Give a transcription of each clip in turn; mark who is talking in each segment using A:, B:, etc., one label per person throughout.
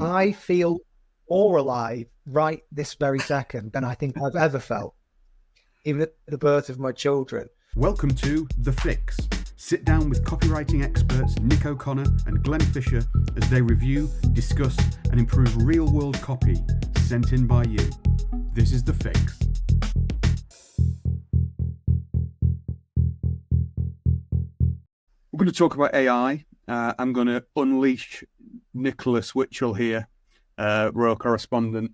A: I feel more alive right this very second than I think I've ever felt, even at the birth of my children.
B: Welcome to The Fix. Sit down with copywriting experts Nick O'Connor and Glenn Fisher as they review, discuss, and improve real-world copy sent in by you. This is The Fix. We're going to talk about AI. I'm going to unleash Nicholas Witchell here, royal correspondent,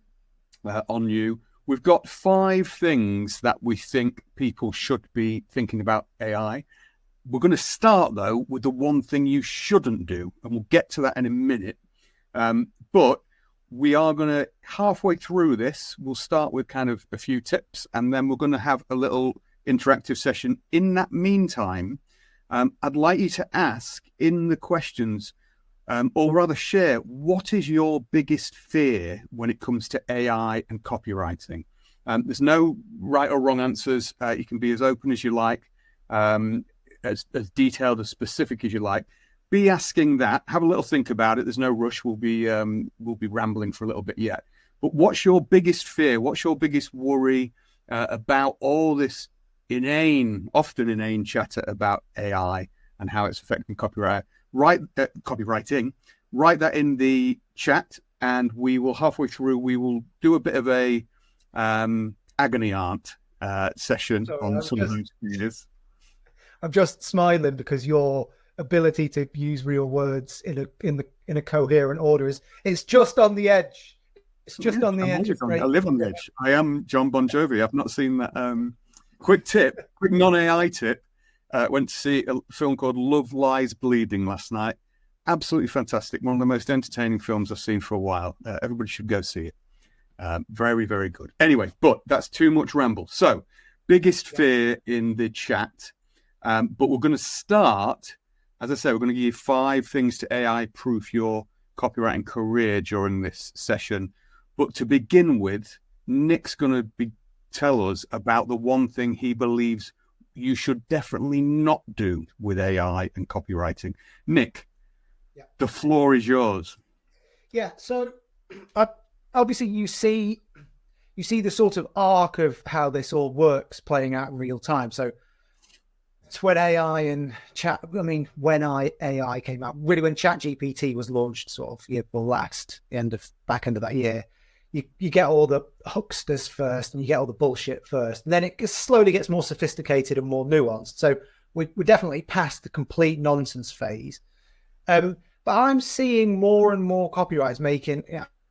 B: on you. We've got 5 things that we think people should be thinking about AI. We're going to start, though, with the one thing you shouldn't do, and we'll get to that in a minute. But we are going to, halfway through this, we'll start with kind of a few tips, and then we're going to have a little interactive session. In that meantime, I'd like you to ask in the questions, or rather share, what is your biggest fear when it comes to AI and copywriting? There's no right or wrong answers. You can be as open as you like, as detailed, as specific as you like. Be asking that. Have a little think about it. There's no rush. We'll be rambling for a little bit yet. But what's your biggest fear? What's your biggest worry about all this often inane chatter about AI and how it's affecting copywriting? Write that in the chat, and we will, halfway through, we will do a bit of a agony aunt session on some of those fears.
A: I'm just smiling because your ability to use real words in a coherent order is just on the edge. It's just on the edge.
B: I live on the edge. I am John Bon Jovi. I've not seen that. Quick non-AI tip. Went to see a film called Love Lies Bleeding last night. Absolutely fantastic. One of the most entertaining films I've seen for a while. Everybody should go see it. Very, very good. Anyway, but that's too much ramble. So, biggest fear in the chat. But we're going to start, as I say, we're going to give you 5 things to AI-proof your copywriting career during this session. But to begin with, Nick's going to tell us about the one thing he believes you should definitely not do with AI and copywriting. Nick, The floor is yours.
A: Yeah, so obviously you see the sort of arc of how this all works playing out in real time. So it's when AI and when AI came out, really when ChatGPT was launched, sort of back end of that year. You get all the hucksters first, and you get all the bullshit first, and then it slowly gets more sophisticated and more nuanced. So we're definitely past the complete nonsense phase. But I'm seeing more and more copywriters making,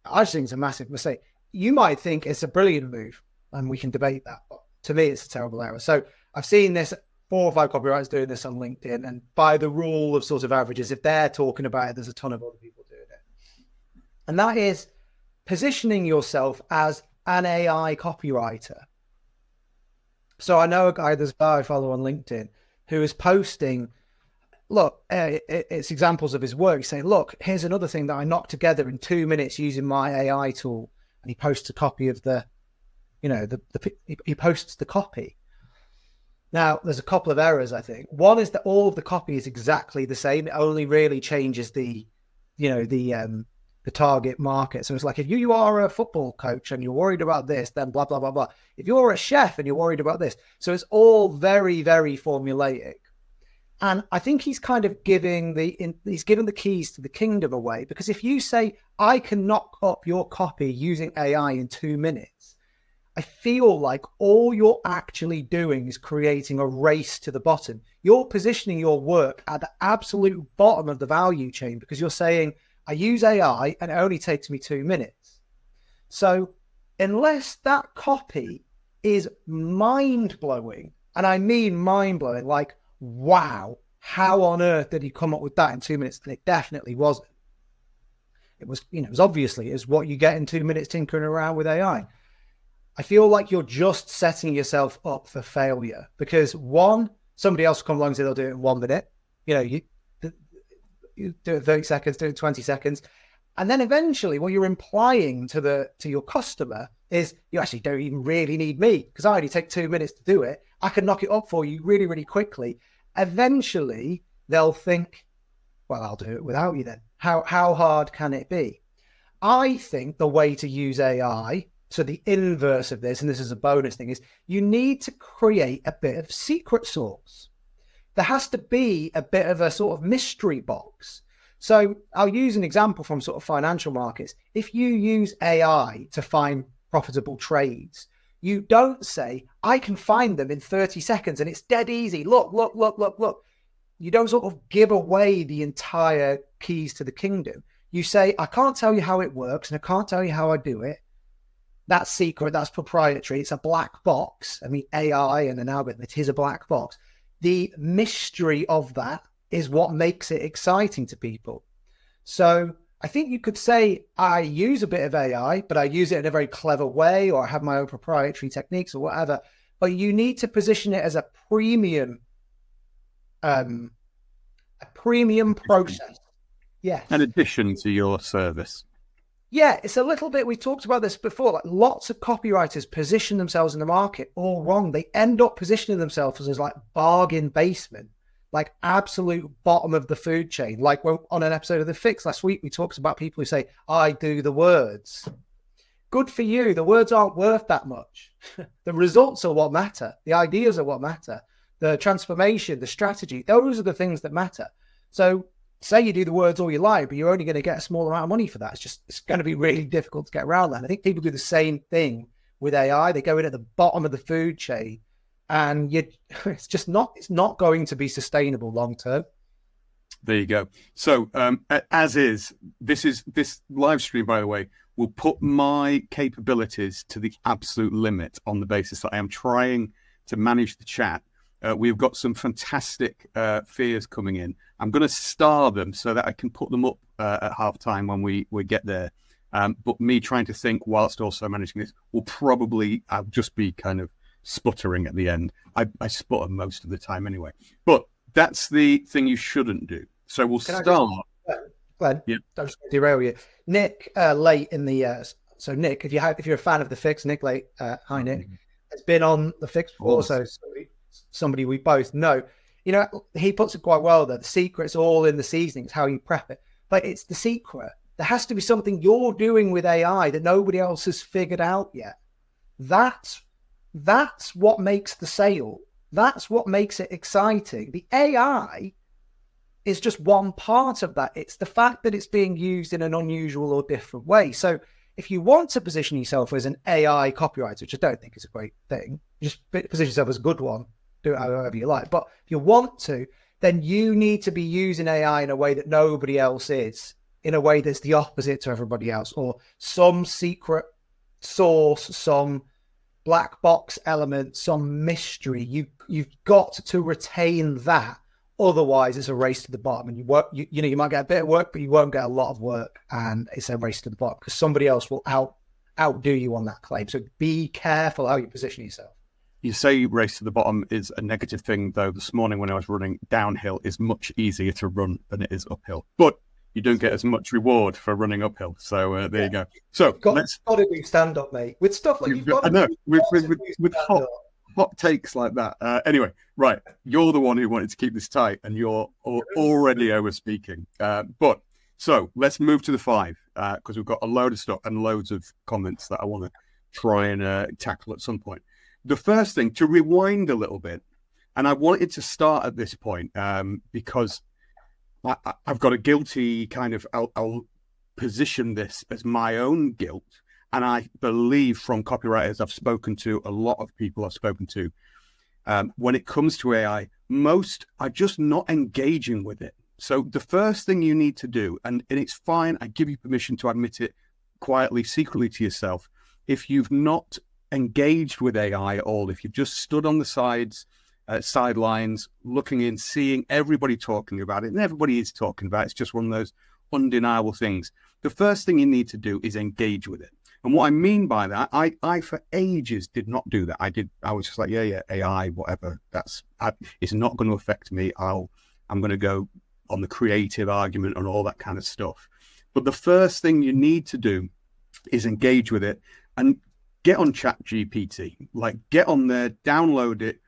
A: I just think it's a massive mistake. You might think it's a brilliant move, and we can debate that, but to me, it's a terrible error. So I've seen this 4 or 5 copywriters doing this on LinkedIn, and by the rule of sort of averages, if they're talking about it, there's a ton of other people doing it. And that is positioning yourself as an AI copywriter. So I know there's a guy I follow on LinkedIn who is posting, look, it's examples of his work. He's saying, look, here's another thing that I knocked together in 2 minutes using my AI tool. And he posts a copy of he posts the copy. Now, there's a couple of errors, I think. One is that all of the copy is exactly the same. It only really changes the target market. So it's like, if you are a football coach and you're worried about this, then blah, blah, blah, blah. If you're a chef and you're worried about this. So it's all very, very formulaic. And I think he's kind of giving the keys to the kingdom away, because if you say, I can knock up your copy using AI in 2 minutes, I feel like all you're actually doing is creating a race to the bottom. You're positioning your work at the absolute bottom of the value chain, because you're saying, I use AI and it only takes me 2 minutes. So unless that copy is mind-blowing, and I mean mind-blowing, like, wow, how on earth did he come up with that in 2 minutes? And it definitely wasn't. It was obviously what you get in 2 minutes tinkering around with AI. I feel like you're just setting yourself up for failure, because somebody else will come along and say they'll do it in 1 minute. You do it 30 seconds, do it 20 seconds. And then eventually what you're implying to your customer is you actually don't even really need me, because I only take 2 minutes to do it. I can knock it up for you really, really quickly. Eventually they'll think, well, I'll do it without you then. How hard can it be? I think the way to use AI, so the inverse of this, and this is a bonus thing, is you need to create a bit of secret sauce. There has to be a bit of a sort of mystery box. So I'll use an example from sort of financial markets. If you use AI to find profitable trades, you don't say, I can find them in 30 seconds and it's dead easy. Look, look, look, look, look. You don't sort of give away the entire keys to the kingdom. You say, I can't tell you how it works and I can't tell you how I do it. That's secret, that's proprietary. It's a black box. I mean, AI and an algorithm, it is a black box. The mystery of that is what makes it exciting to people. So I think you could say I use a bit of AI, but I use it in a very clever way, or I have my own proprietary techniques or whatever. But you need to position it as a premium process. Yes.
B: In addition to your service.
A: Yeah, it's a little bit, we talked about this before, like lots of copywriters position themselves in the market all wrong. They end up positioning themselves as like bargain basement, like absolute bottom of the food chain. Like on an episode of The Fix last week, we talked about people who say, I do the words. Good for you. The words aren't worth that much. The results are what matter. The ideas are what matter. The transformation, the strategy, those are the things that matter. So say you do the words all you like, but you're only going to get a small amount of money for that. It's going to be really difficult to get around that. And I think people do the same thing with AI. They go in at the bottom of the food chain, and it's not going to be sustainable long term.
B: There you go. So this live stream, by the way, will put my capabilities to the absolute limit on the basis that I am trying to manage the chat. We've got some fantastic fears coming in. I'm going to star them so that I can put them up at halftime when we get there. But me trying to think whilst also managing this will probably I'll just be kind of sputtering at the end. I sputter most of the time anyway. But that's the thing you shouldn't do. So we'll start.
A: Glenn,
B: yeah.
A: Don't just derail you. Nick, late in the so Nick, if you're a fan of The Fix, Nick Late, hi Nick, has been on The Fix before, so somebody we both know. You know, he puts it quite well there. The secret's all in the seasonings, how you prep it. But it's the secret. There has to be something you're doing with AI that nobody else has figured out yet. That's what makes the sale. That's what makes it exciting. The AI is just one part of that. It's the fact that it's being used in an unusual or different way. So if you want to position yourself as an AI copywriter, which I don't think is a great thing, just position yourself as a good one, do it however you like. But if you want to, then you need to be using AI in a way that nobody else is, in a way that's the opposite to everybody else, or some secret source, some black box element, some mystery. You've got to retain that. Otherwise, it's a race to the bottom, and you might get a bit of work, but you won't get a lot of work, and it's a race to the bottom because somebody else will outdo you on that claim. So be careful how you position yourself.
B: You say race to the bottom is a negative thing, though. This morning when I was running downhill, is much easier to run than it is uphill, but you don't get as much reward for running uphill. So there you go. So
A: let's got to do stand up, mate, with stuff like you've got. I know
B: with hot takes like that. Anyway, right, you're the one who wanted to keep this tight, and you're already over speaking. But so let's move to the 5 because we've got a load of stuff and loads of comments that I want to try and tackle at some point. The first thing, to rewind a little bit, and I wanted to start at this point because I've got a guilty kind of, I'll position this as my own guilt. And I believe from copywriters I've spoken to, a lot of people I've spoken to, when it comes to AI, most are just not engaging with it. So the first thing you need to do, and it's fine, I give you permission to admit it quietly, secretly to yourself, if you've not engaged with AI at all, if you've just stood on the sidelines, looking in, seeing everybody talking about it, and everybody is talking about it, it's just one of those undeniable things. The first thing you need to do is engage with it. And what I mean by that, I for ages did not do that. I was just like, yeah, AI, whatever. It's not going to affect me. I'm going to go on the creative argument and all that kind of stuff. But the first thing you need to do is engage with it and get on ChatGPT. Like, get on there, download it,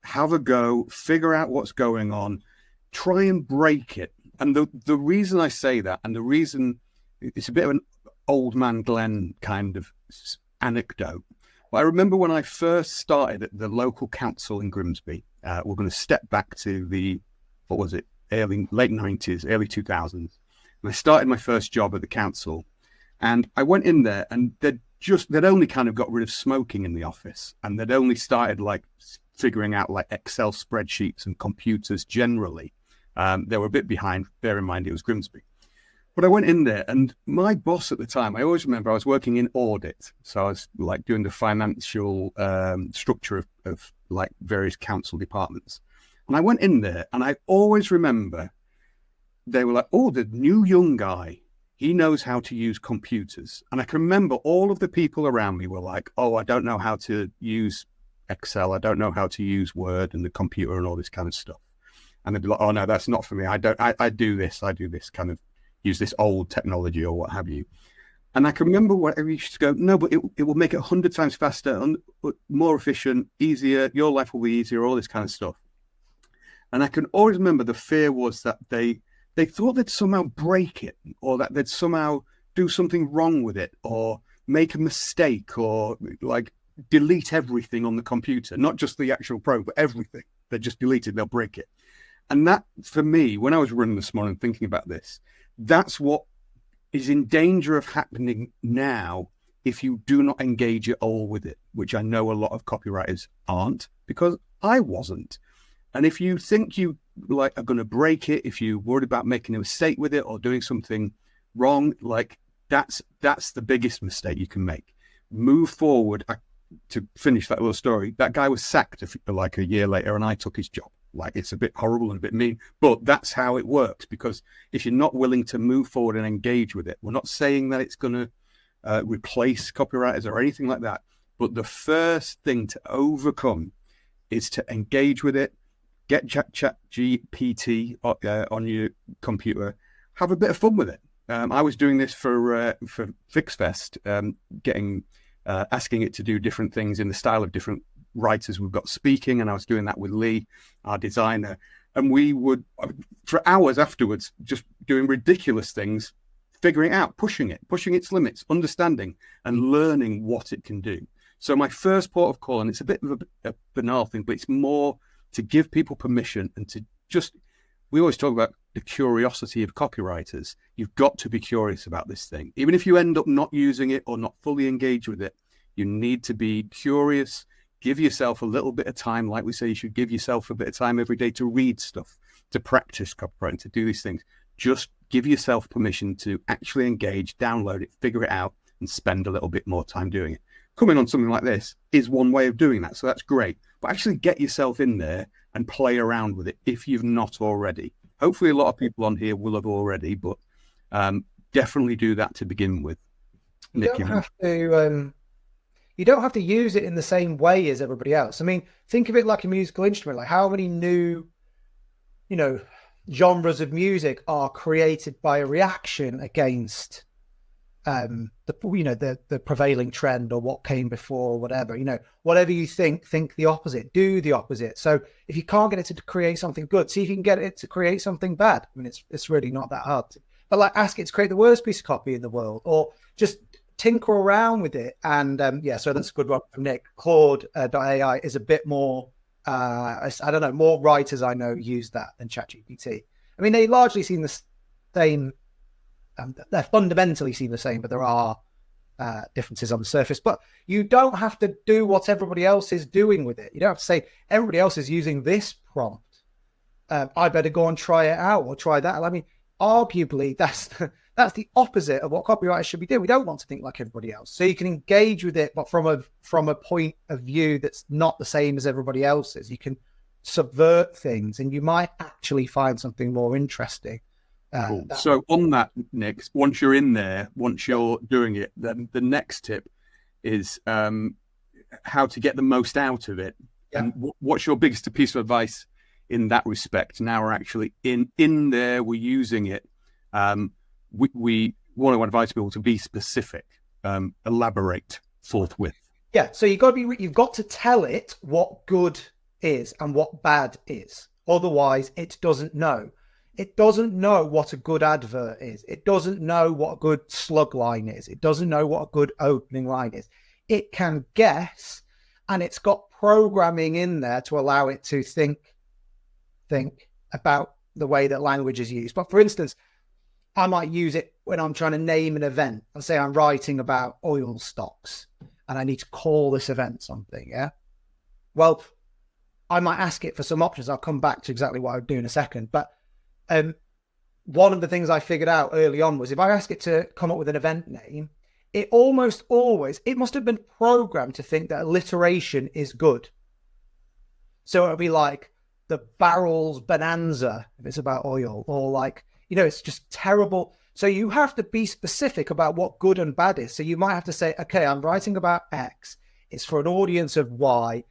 B: have a go, figure out what's going on, try and break it. And the reason I say that, and the reason it's a bit of an old man Glenn kind of anecdote. But I remember when I first started at the local council in Grimsby, we're going to step back to the, what was it, late 90s, early 2000s. And I started my first job at the council, and I went in there, and they'd only kind of got rid of smoking in the office, and they'd only started like figuring out like Excel spreadsheets and computers generally. They were a bit behind, bear in mind it was Grimsby. But I went in there, and my boss at the time, I always remember I was working in audit. So I was like doing the financial structure of like various council departments. And I went in there, and I always remember they were like, oh, the new young guy, he knows how to use computers. And I can remember all of the people around me were like, oh, I don't know how to use Excel. I don't know how to use Word and the computer and all this kind of stuff. And they'd be like, oh, no, that's not for me. I do this kind of use this old technology or what have you. And I can remember whatever you used to go, no, but it will make it 100 times faster, more efficient, easier. Your life will be easier, all this kind of stuff. And I can always remember the fear was that they thought they'd somehow break it, or that they'd somehow do something wrong with it, or make a mistake, or like delete everything on the computer, not just the actual program, but everything. They just delete it, they'll break it. And that, for me, when I was running this morning thinking about this, that's what is in danger of happening now if you do not engage at all with it, which I know a lot of copywriters aren't, because I wasn't. And if you think you like are going to break it, if you're worried about making a mistake with it or doing something wrong, like that's the biggest mistake you can make. Move forward. To finish that little story, that guy was sacked like a year later, and I took his job. Like, it's a bit horrible and a bit mean, but that's how it works. Because if you're not willing to move forward and engage with it, we're not saying that it's going to replace copywriters or anything like that. But the first thing to overcome is to engage with it. Get chat GPT on your computer. Have a bit of fun with it. I was doing this for FixFest, asking it to do different things in the style of different writers we've got speaking, and I was doing that with Lee, our designer, and we would, for hours afterwards, just doing ridiculous things, figuring out, pushing its limits, understanding and learning what it can do. So my first port of call, and it's a bit of a banal thing, but it's more to give people permission and to just, we always talk about the curiosity of copywriters. You've got to be curious about this thing. Even if you end up not using it or not fully engaged with it, you need to be curious. Give yourself a little bit of time. Like we say, you should give yourself a bit of time every day to read stuff, to practice copywriting, to do these things. Just give yourself permission to actually engage, download it, figure it out, and spend a little bit more time doing it. Coming on something like this is one way of doing that. So that's great. But actually get yourself in there and play around with it if you've not already. Hopefully a lot of people on here will have already, but definitely do that to begin with. Nick,
A: you don't have to use it in the same way as everybody else. I mean, think of it like a musical instrument. Like, how many new, genres of music are created by a reaction against the prevailing trend or what came before or whatever. Whatever you think the opposite, do the opposite. So if you can't get it to create something good, see if you can get it to create something bad. I mean, it's really not that hard. But like, ask it to create the worst piece of copy in the world, or just tinker around with it. And so that's a good one from Nick. Claude.ai is a bit more, I don't know, more writers I know use that than ChatGPT. I mean, they largely seem the same. They're fundamentally seem the same, but there are differences on the surface. But you don't have to do what everybody else is doing with it. You don't have to say, everybody else is using this prompt. I better go and try it out or try that. I mean, arguably, that's the opposite of what copywriters should be doing. We don't want to think like everybody else. So you can engage with it, but from a point of view that's not the same as everybody else's. You can subvert things, and you might actually find something more interesting.
B: Cool. So on that, Nick, once you're in there, once you're doing it, then the next tip is how to get the most out of it. Yeah. And what's your biggest piece of advice in that respect? Now we're actually in there, we're using it. We want to advise people to be specific, elaborate forthwith.
A: Yeah. So you've got to tell it what good is and what bad is. Otherwise, it doesn't know. It doesn't know what a good advert is. It doesn't know what a good slug line is. It doesn't know what a good opening line is. It can guess, and it's got programming in there to allow it to think about the way that language is used. But for instance, I might use it when I'm trying to name an event. Let's say I'm writing about oil stocks and I need to call this event something. Yeah. Well, I might ask it for some options. I'll come back to exactly what I would do in a second. But one of the things I figured out early on was if I ask it to come up with an event name, it almost always, it must have been programmed to think that alliteration is good. So it'll be like the barrels bonanza if it's about oil, or like, it's just terrible. So you have to be specific about what good and bad is. So you might have to say, okay, I'm writing about X. It's for an audience of Y.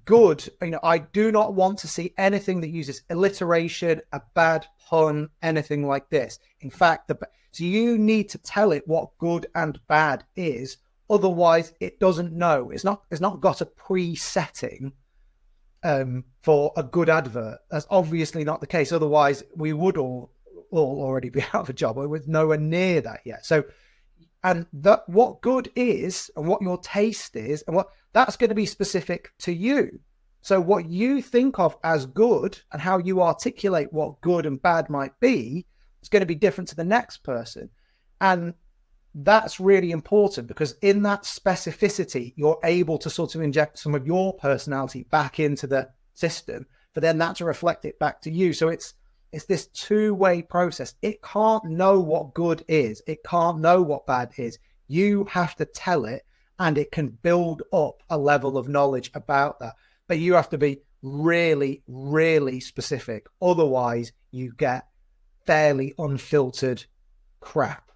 A: Good. I do not want to see anything that uses alliteration, a bad pun, anything like this. In fact, so you need to tell it what good and bad is. Otherwise, it doesn't know. It's not got a pre-setting for a good advert. That's obviously not the case. Otherwise, we would all already be out of a job. We're nowhere near that yet. So, and that what good is and what your taste is and what that's going to be specific to you. So what you think of as good and how you articulate what good and bad might be is going to be different to the next person. And that's really important because in that specificity, you're able to sort of inject some of your personality back into the system, for then that to reflect it back to you. So it's this two-way process. It can't know what good is. It can't know what bad is. You have to tell it, and it can build up a level of knowledge about that. But you have to be really, really specific. Otherwise, you get fairly unfiltered crap.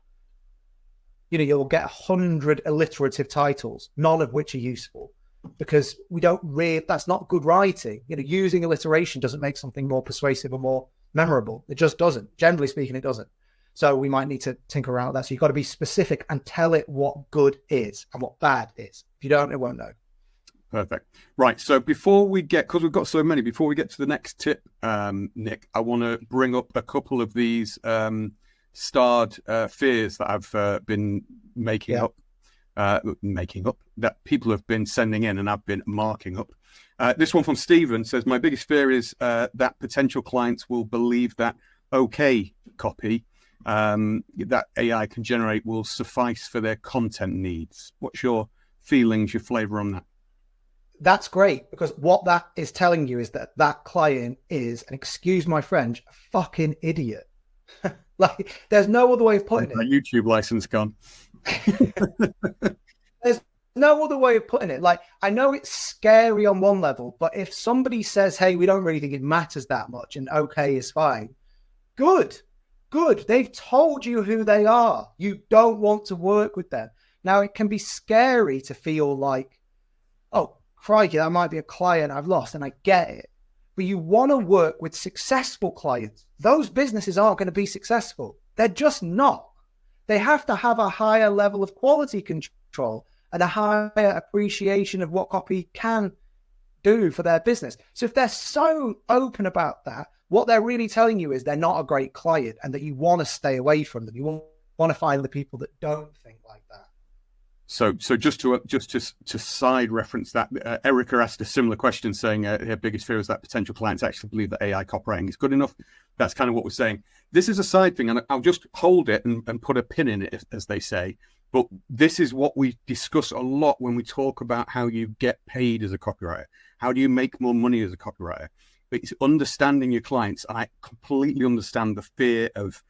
A: You'll get 100 alliterative titles, none of which are useful, because that's not good writing. Using alliteration doesn't make something more persuasive or more memorable. It just doesn't. Generally speaking, it doesn't. So we might need to tinker around with that. So you've got to be specific and tell it what good is and what bad is. If you don't, it won't know.
B: Perfect. Right. So before we because we've got so many, before we get to the next tip, Nick, I want to bring up a couple of these starred fears that I've been making up that people have been sending in and I've been marking up. This one from Stephen says, my biggest fear is that potential clients will believe that okay copy that AI can generate will suffice for their content needs. What's your feelings, your flavor on that?
A: That's great, because what that is telling you is that client is, and excuse my French, a fucking idiot. Like, there's no other way of putting it.
B: My YouTube license gone.
A: There's no other way of putting it. Like, I know it's scary on one level, but if somebody says, hey, we don't really think it matters that much and okay is fine, good. They've told you who they are. You don't want to work with them. Now, it can be scary to feel like, oh, crikey, that might be a client I've lost, and I get it. But you want to work with successful clients. Those businesses aren't going to be successful. They're just not. They have to have a higher level of quality control and a higher appreciation of what copy can do for their business. So if they're so open about that, what they're really telling you is they're not a great client and that you want to stay away from them. You want to find the people that don't think like that.
B: So just to side reference that, Erica asked a similar question, saying her biggest fear is that potential clients actually believe that AI copywriting is good enough. That's kind of what we're saying. This is a side thing, and I'll just hold it and put a pin in it, as they say. But this is what we discuss a lot when we talk about how you get paid as a copywriter. How do you make more money as a copywriter? It's understanding your clients. I completely understand the fear of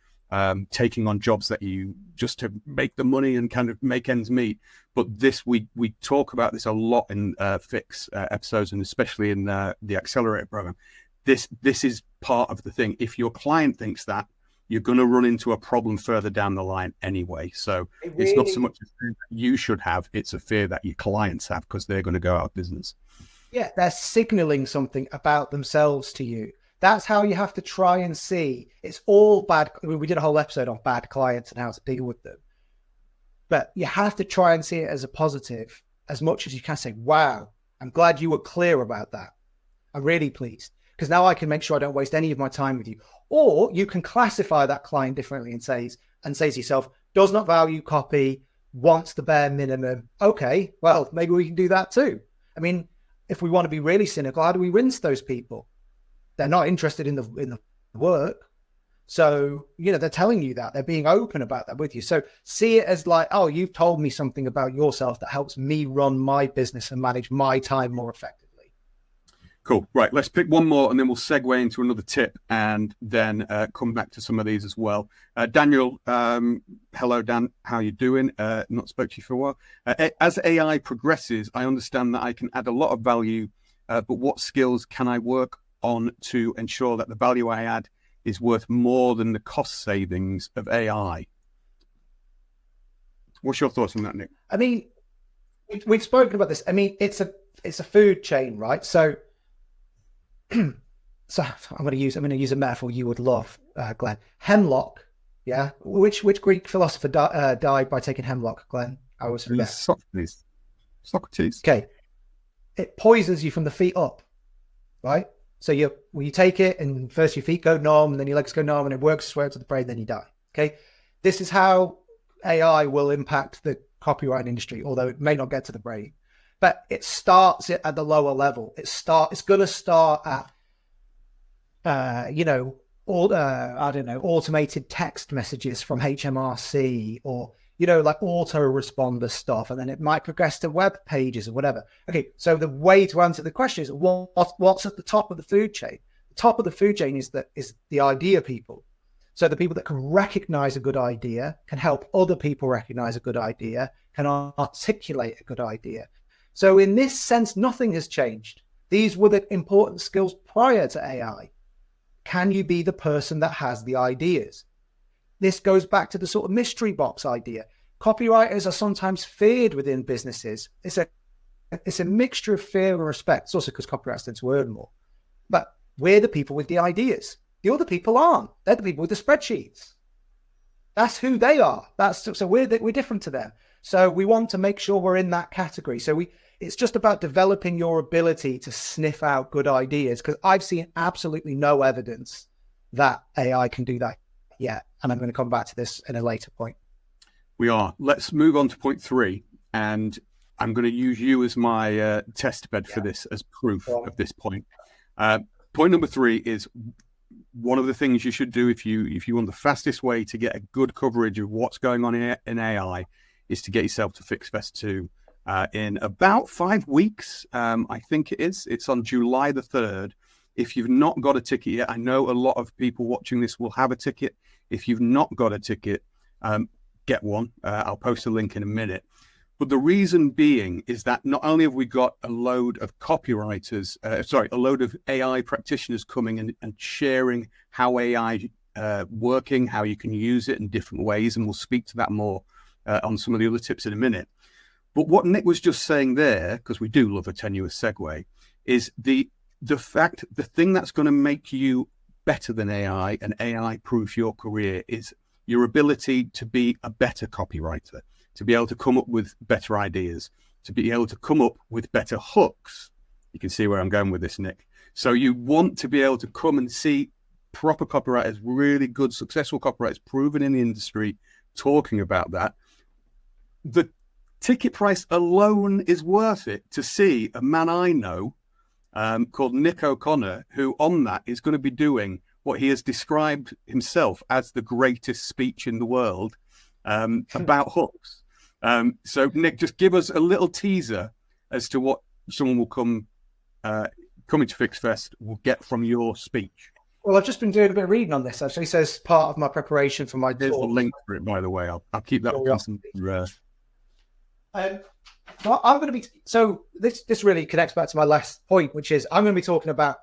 B: taking on jobs that you just to make the money and kind of make ends meet. But this, we talk about this a lot in Fix episodes, and especially in the Accelerator program. This is part of the thing. If your client thinks that, you're going to run into a problem further down the line anyway. So it's not so much a fear that you should have, it's a fear that your clients have, because they're going to go out of business.
A: Yeah, they're signaling something about themselves to you. That's how you have to try and see. It's all bad. We did a whole episode on bad clients and how to deal with them. But you have to try and see it as a positive as much as you can. Say, wow, I'm glad you were clear about that. I'm really pleased. because now I can make sure I don't waste any of my time with you. Or you can classify that client differently and say to yourself, does not value copy, wants the bare minimum. Okay, well, maybe we can do that too. I mean, if we want to be really cynical, how do we rinse those people? They're not interested in the work. So, they're telling you that. They're being open about that with you. So see it as like, oh, you've told me something about yourself that helps me run my business and manage my time more effectively.
B: Cool. Right. Let's pick one more and then we'll segue into another tip and then come back to some of these as well. Daniel, hello, Dan. How you doing? Not spoke to you for a while. As AI progresses, I understand that I can add a lot of value, but what skills can I work on to ensure that the value I add is worth more than the cost savings of AI? What's your thoughts on that, Nick?
A: I mean, we've spoken about this. I mean, it's a food chain, right? So I'm going to use a metaphor you would love, Glenn. Hemlock, yeah. Which Greek philosopher died by taking hemlock, Glenn? I always forget.
B: Socrates.
A: Okay. It poisons you from the feet up, right? So you take it, and first your feet go numb, and then your legs go numb, and it works its way up to the brain, then you die. Okay. This is how AI will impact the copyright industry, although it may not get to the brain. But it starts it at the lower level. It's going to start at, automated text messages from HMRC, or, like autoresponder stuff. And then it might progress to web pages or whatever. Okay. So the way to answer the question is what's at the top of the food chain? The top of the food chain is the idea people. So the people that can recognize a good idea, can help other people recognize a good idea, can articulate a good idea. So in this sense, nothing has changed. These were the important skills prior to AI. Can you be the person that has the ideas? This goes back to the sort of mystery box idea. Copywriters are sometimes feared within businesses. It's a mixture of fear and respect. It's also because copywriters tend to earn more. But we're the people with the ideas. The other people aren't. They're the people with the spreadsheets. That's who they are. So we're different to them. So we want to make sure we're in that category. So it's just about developing your ability to sniff out good ideas, because I've seen absolutely no evidence that AI can do that yet. And I'm going to come back to this in a later point.
B: We are. Let's move on to point 3. And I'm going to use you as my test bed for this as proof of this point. Point number 3 is one of the things you should do if you want the fastest way to get a good coverage of what's going on in AI is to get yourself to FixFest 2 in about 5 weeks. I think it is. It's on July the 3rd. If you've not got a ticket yet, I know a lot of people watching this will have a ticket. If you've not got a ticket, get one. I'll post a link in a minute. But the reason being is that not only have we got a load of copywriters, a load of AI practitioners coming and sharing how AI working, how you can use it in different ways, and we'll speak to that more on some of the other tips in a minute. But what Nick was just saying there, because we do love a tenuous segue, is the thing that's going to make you better than AI and AI-proof your career is your ability to be a better copywriter, to be able to come up with better ideas, to be able to come up with better hooks. You can see where I'm going with this, Nick. So you want to be able to come and see proper copywriters, really good, successful copywriters, proven in the industry, talking about that. The ticket price alone is worth it to see a man I know called Nick O'Connor, who on that is going to be doing what he has described himself as the greatest speech in the world about hooks. So Nick, just give us a little teaser as to what someone will coming to FixFest will get from your speech.
A: Well, I've just been doing a bit of reading on this, actually. So as part of my preparation for my
B: There's
A: talk.
B: a link for it, by the way. I'll keep that
A: Well, I'm going to be, so this really connects back to my last point, which is I'm going to be talking about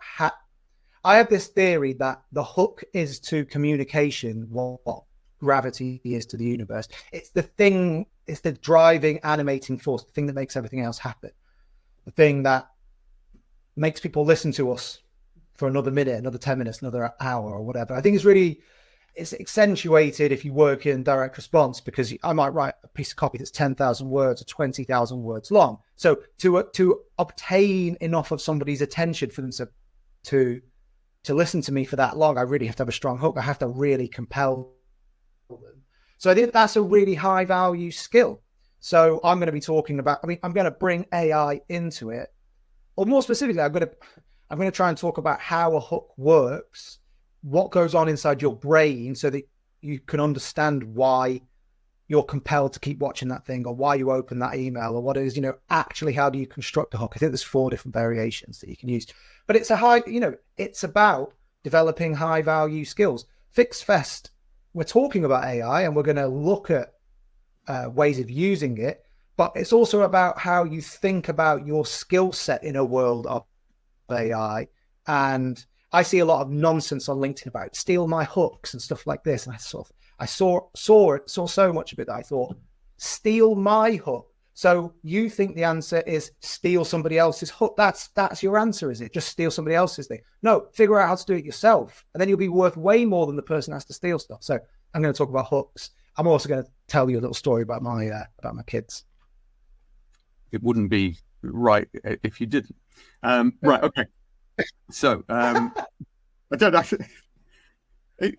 A: I have this theory that the hook is to communication what gravity is to the universe. It's the thing, it's the driving, animating force, the thing that makes everything else happen, the thing that makes people listen to us for another minute, another 10 minutes, another hour or whatever. I think it's accentuated if you work in direct response, because I might write a piece of copy that's 10,000 words or 20,000 words long. So to obtain enough of somebody's attention for them to to listen to me for that long, I really have to have a strong hook. I have to really compel them. So I think that's a really high value skill. So I'm going to be talking about, I'm going to bring AI into it, or more specifically, I'm going to try and talk about how a hook works, what goes on inside your brain, so that you can understand why you're compelled to keep watching that thing, or why you open that email, or what it is, actually, how do you construct a hook? I think there's 4 different variations that you can use, but it's it's about developing high value skills. Fix Fest, we're talking about AI and we're going to look at ways of using it, but it's also about how you think about your skill set in a world of AI. And I see a lot of nonsense on LinkedIn about steal my hooks and stuff like this. And I saw so much of it that I thought, steal my hook. So you think the answer is steal somebody else's hook? That's your answer, is it? Just steal somebody else's thing? No, figure out how to do it yourself, and then you'll be worth way more than the person who has to steal stuff. So I'm going to talk about hooks. I'm also going to tell you a little story about my kids.
B: It wouldn't be right if you didn't. Right. Okay. So I don't actually.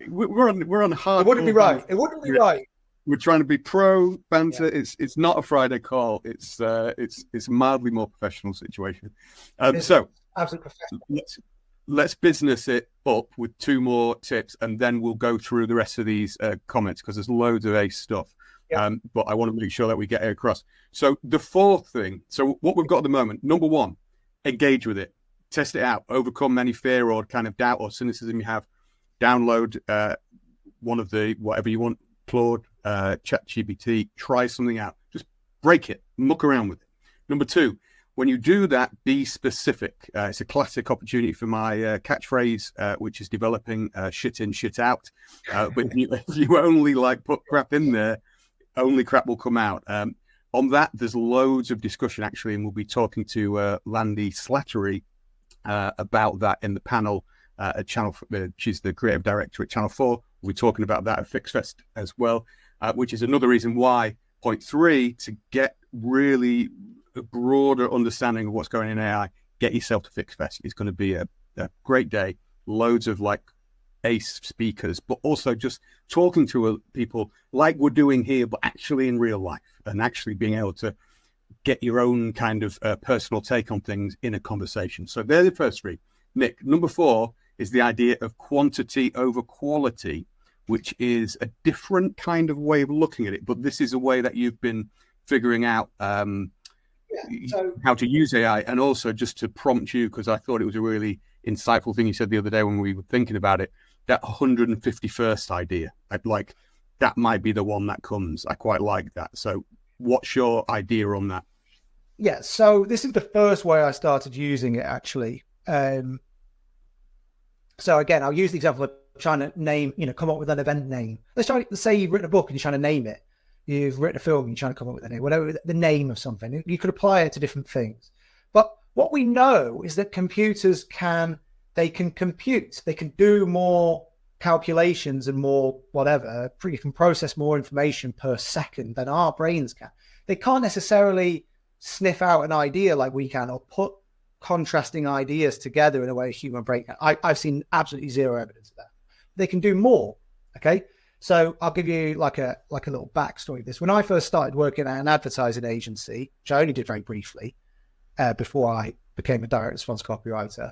B: We're on hard.
A: It wouldn't be right. It wouldn't be right.
B: We're trying to be pro banter. Yeah. It's not a Friday call. It's a mildly more professional situation. So
A: absolutely professional.
B: Let's business it up with 2 more tips, and then we'll go through the rest of these comments, because there's loads of ace stuff. Yeah. But I want to make sure that we get it across. So the 4th thing. So what we've got at the moment, number 1, engage with it, test it out, overcome any fear or kind of doubt or cynicism you have. Download one of the whatever you want, Claude, ChatGPT, try something out. Just break it, muck around with it. Number 2, when you do that, be specific. It's a classic opportunity for my catchphrase, which is developing shit in, shit out. But if you only put crap in there, only crap will come out. On that, there's loads of discussion, actually, and we'll be talking to Landy Slattery about that in the panel at Channel. She's the creative director at Channel 4. We'll be talking about that at Fix Fest as well, which is another reason why, point 3, to get really a broader understanding of what's going on in AI, get yourself to Fix Fest. It's going to be a great day. Loads of ace speakers, but also just talking to people like we're doing here, but actually in real life, and actually being able to get your own kind of personal take on things in a conversation. So they're the first 3. Nick, number 4 is the idea of quantity over quality, which is a different kind of way of looking at it. But this is a way that you've been figuring out how to use AI, and also just to prompt you, because I thought it was a really insightful thing you said the other day when we were thinking about it, that 151st idea. That might be the one that comes. I quite like that. So what's your idea on that?
A: Yeah, so this is the first way I started using it, actually. So again, I'll use the example of trying to name, come up with an event name. Let's say you've written a book and you're trying to name it. You've written a film and you're trying to come up with a name, whatever, the name of something. You could apply it to different things. But what we know is that computers can compute. They can do more calculations and more whatever. You can process more information per second than our brains can. They can't necessarily sniff out an idea like we can, or put contrasting ideas together in a way a human brain can. I've seen absolutely zero evidence of that. They can do more. Okay, so I'll give you like a little backstory of this. When I first started working at an advertising agency, which I only did very briefly before I became a direct response copywriter,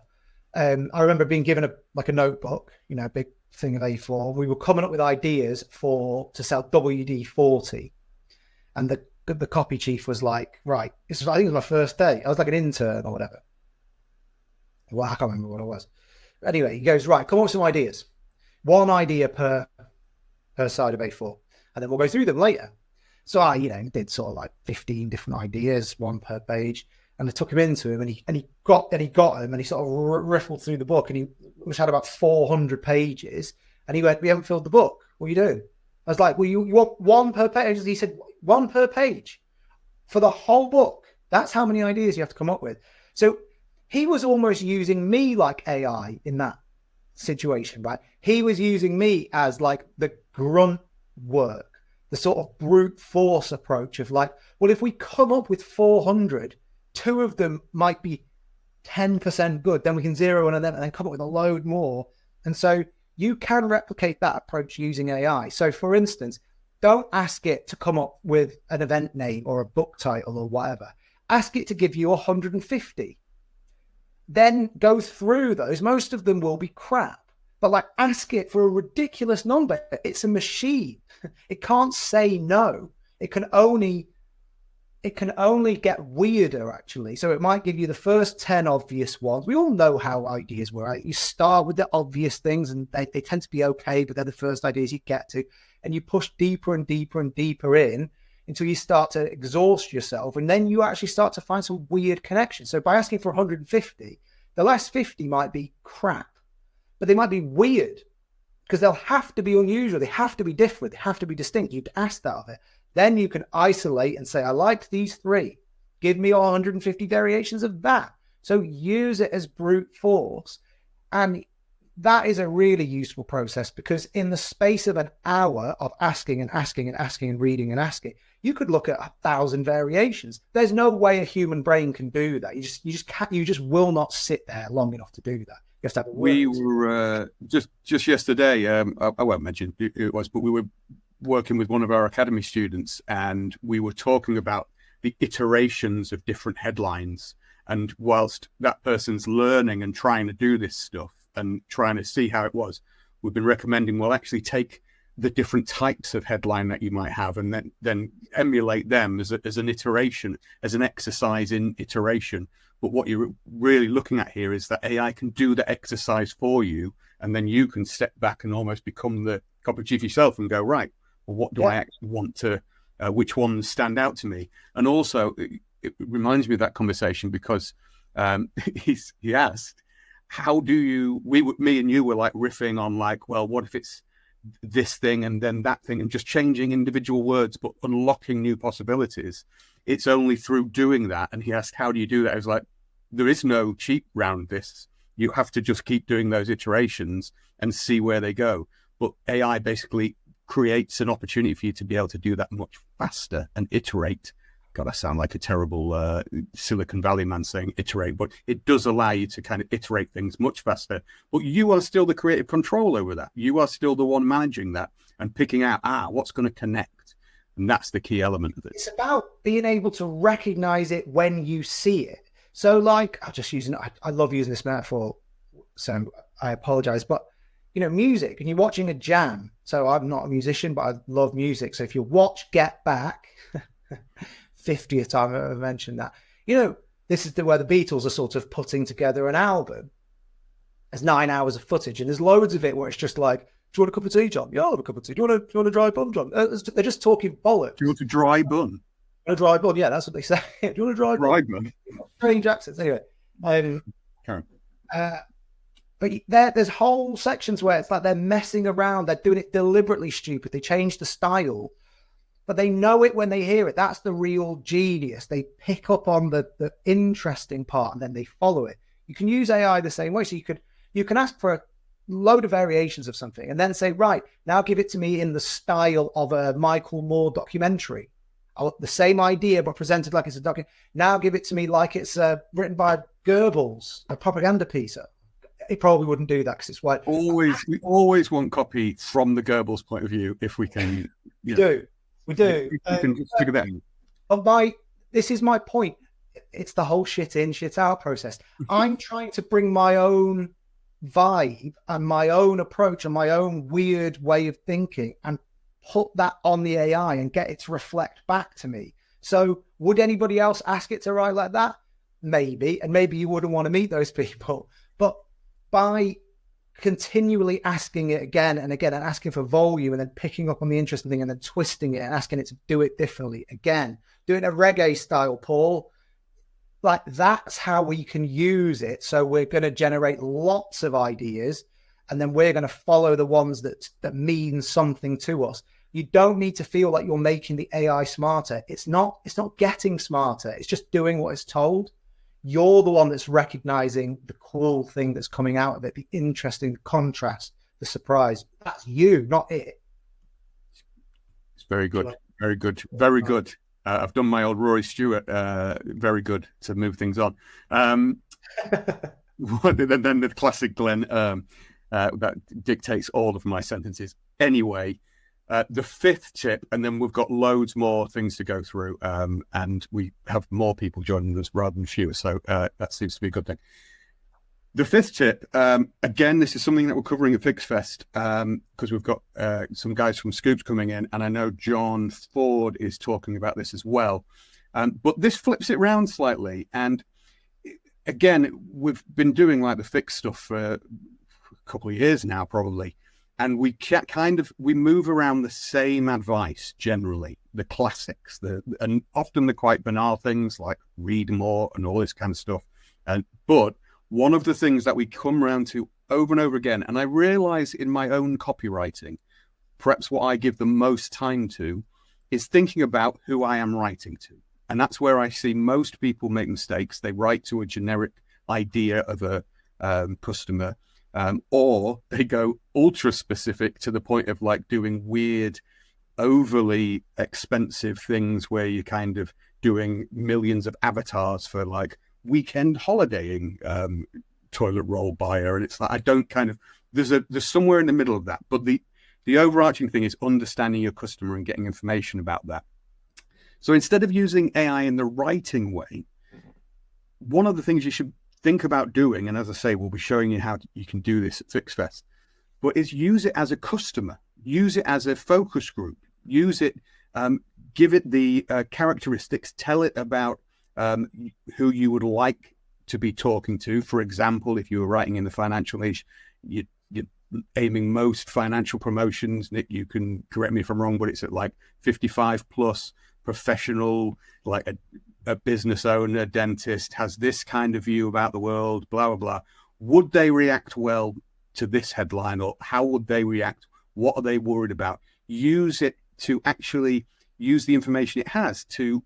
A: I remember being given a notebook, a big thing of A4. We were coming up with ideas to sell WD-40, and the copy chief was like, right, I think it was my first day. I was like an intern or whatever. Well, I can't remember what it was. Anyway, he goes, right, come up with some ideas. 1 idea per side of A4, and then we'll go through them later. So I, did sort of 15 different ideas, 1 per page, and I took him into him, and he got them, and he sort of riffled through the book, which had about 400 pages, and he went, "We haven't filled the book. What are you doing?" I was like, "Well, you want 1 per page?" He said, 1 per page for the whole book. That's how many ideas you have to come up with. So he was almost using me like AI in that situation, right? He was using me as the grunt work, the sort of brute force approach of well, if we come up with 400, 2 of them might be 10% good, then we can zero one of them and then come up with a load more. And so you can replicate that approach using AI. So for instance, don't ask it to come up with an event name or a book title or whatever. Ask it to give you 150. Then go through those. Most of them will be crap, but like ask it for a ridiculous number. It's a machine. It can't say no. It can only get weirder, actually. So it might give you the first 10 obvious ones. We all know how ideas work, right? You start with the obvious things and they tend to be okay, but they're the first ideas you get to. And you push deeper and deeper and deeper in until you start to exhaust yourself. And then you actually start to find some weird connections. So by asking for 150, the last 50 might be crap, but they might be weird because they'll have to be unusual. They have to be different. They have to be distinct. You'd ask that of it. Then you can isolate and say, I liked these 3. Give me 150 variations of that. So use it as brute force. And that is a really useful process because in the space of an hour of asking and asking and asking and reading and asking, you could look at 1,000 variations. There's no way a human brain can do that. You just will not sit there long enough to do that. You have to have a word.
B: We were just yesterday, I won't mention who it was, but we were working with one of our academy students and we were talking about the iterations of different headlines. And whilst that person's learning and trying to do this stuff and trying to see how it was, we've been recommending, well, actually take the different types of headline that you might have and then emulate them as an iteration, as an exercise in iteration. But what you're really looking at here is that AI can do the exercise for you, and then you can step back and almost become the copy chief yourself and go, right, well, what do I actually want to, which ones stand out to me? And also, it reminds me of that conversation because he asked, how do you, me and you were like riffing on like, well, what if it's this thing and then that thing and just changing individual words, but unlocking new possibilities. It's only through doing that. And he asked, how do you do that? I was like, there is no cheat round this. You have to just keep doing those iterations and see where they go. But AI basically creates an opportunity for you to be able to do that much faster and iterate. God, I sound like a terrible Silicon Valley man saying iterate, but it does allow you to kind of iterate things much faster. But you are still the creative control over that. You are still the one managing that and picking out, what's going to connect. And that's the key element of it.
A: It's about being able to recognize it when you see it. So like, I love using this metaphor, so I apologize, but music, and you're watching a jam. So I'm not a musician, but I love music. So if you watch Get Back, 50th time I've ever mentioned that, this is where the Beatles are sort of putting together an album. There's 9 hours of footage and there's loads of it where it's just like, do you want a cup of tea, John? Yeah, I'll have a cup of tea. Do you want a dry bun, John? They're just talking bollocks.
B: Do you want a dry bun?
A: A dry bun, yeah, that's what they say. Do you want a dry
B: bun?
A: Strange accents, anyway. But there's whole sections where it's like they're messing around. They're doing it deliberately stupid. They change the style, but they know it when they hear it. That's the real genius. They pick up on the interesting part and then they follow it. You can use AI the same way. So you can ask for a load of variations of something and then say, right, now give it to me in the style of a Michael Moore documentary. The same idea, but presented like it's a documentary. Now give it to me like it's written by Goebbels, a propaganda piece. It probably wouldn't do that because it's white.
B: We always want copy from the Goebbels point of view if we can.
A: We do. We
B: can just figure that out.
A: This is my point. It's the whole shit in, shit out process. I'm trying to bring my own vibe and my own approach and my own weird way of thinking and put that on the AI and get it to reflect back to me. So would anybody else ask it to write like that? Maybe. And maybe you wouldn't want to meet those people. But by continually asking it again and again and asking for volume and then picking up on the interesting thing and then twisting it and asking it to do it differently again, doing a reggae style, Paul, like that's how we can use it. So we're going to generate lots of ideas and then we're going to follow the ones that mean something to us. You don't need to feel like you're making the AI smarter. It's not getting smarter. It's just doing what it's told. You're the one that's recognizing the cool thing that's coming out of it, the interesting, the contrast, the surprise. That's you, not it.
B: It's very good. Very good. Very good. I've done my old Rory Stewart. Very good to move things on. then the classic Glenn that dictates all of my sentences. Anyway, the fifth tip, and then we've got loads more things to go through, and we have more people joining us rather than fewer, so that seems to be a good thing. The fifth tip, again, this is something that we're covering at FixFest, because we've got some guys from Scoops coming in, and I know John Ford is talking about this as well. But this flips it around slightly, and again, we've been doing like the fix stuff for a couple of years now, probably, and we move around the same advice generally, the classics, and often the quite banal things like read more and all this kind of stuff. But one of the things that we come around to over and over again, and I realize in my own copywriting, perhaps what I give the most time to is thinking about who I am writing to. And that's where I see most people make mistakes. They write to a generic idea of a customer, or they go ultra specific to the point of like doing weird, overly expensive things where you're kind of doing millions of avatars for like weekend holidaying toilet roll buyer. And it's like, I don't kind of, there's somewhere in the middle of that. But the overarching thing is understanding your customer and getting information about that. So instead of using AI in the writing way, one of the things you should think about doing, and as I say, we'll be showing you how you can do this at FixFest, but is use it as a customer, use it as a focus group, use it, give it the characteristics, tell it about who you would like to be talking to. For example, if you were writing in the financial niche, you're aiming most financial promotions. Nick, you can correct me if I'm wrong, but it's at like 55 plus, professional, like a business owner, dentist, has this kind of view about the world, blah, blah, blah. Would they react well to this headline, or how would they react? What are they worried about? Use it to actually use the information it has to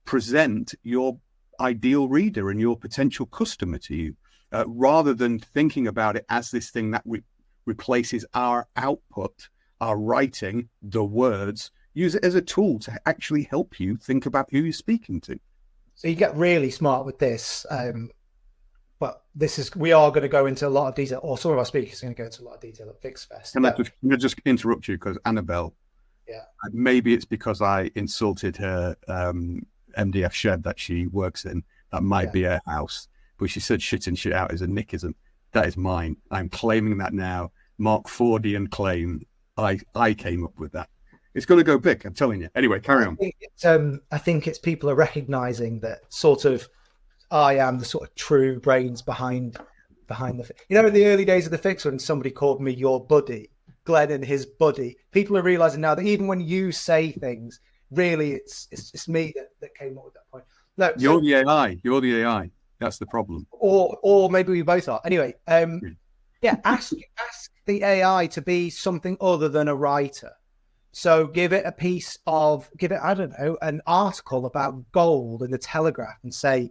B: present your ideal reader and your potential customer to you, rather than thinking about it as this thing that replaces our output, our writing, the words. Use it as a tool to actually help you think about who you're speaking to.
A: So you get really smart with this, but we are going to go into a lot of detail, or some of our speakers are going to go into a lot of detail at FixFest.
B: Can I just interrupt you, because Annabelle, maybe it's because I insulted her MDF shed that she works in. That might be her house, but she said shit in, shit out is a Nickism. That is mine. I'm claiming that now. Mark Fordian claim. I came up with that. It's going to go big, I'm telling you. Anyway, carry on.
A: I think it's people are recognizing that sort of I am the sort of true brains behind the. In the early days of the fix, when somebody called me your buddy, Glenn and his buddy, people are realizing now that even when you say things, really it's me that came up with that point. No,
B: you're the AI. You're the AI. That's the problem.
A: Or maybe we both are. Anyway, ask the AI to be something other than a writer. So give it I don't know, an article about gold in the Telegraph and say,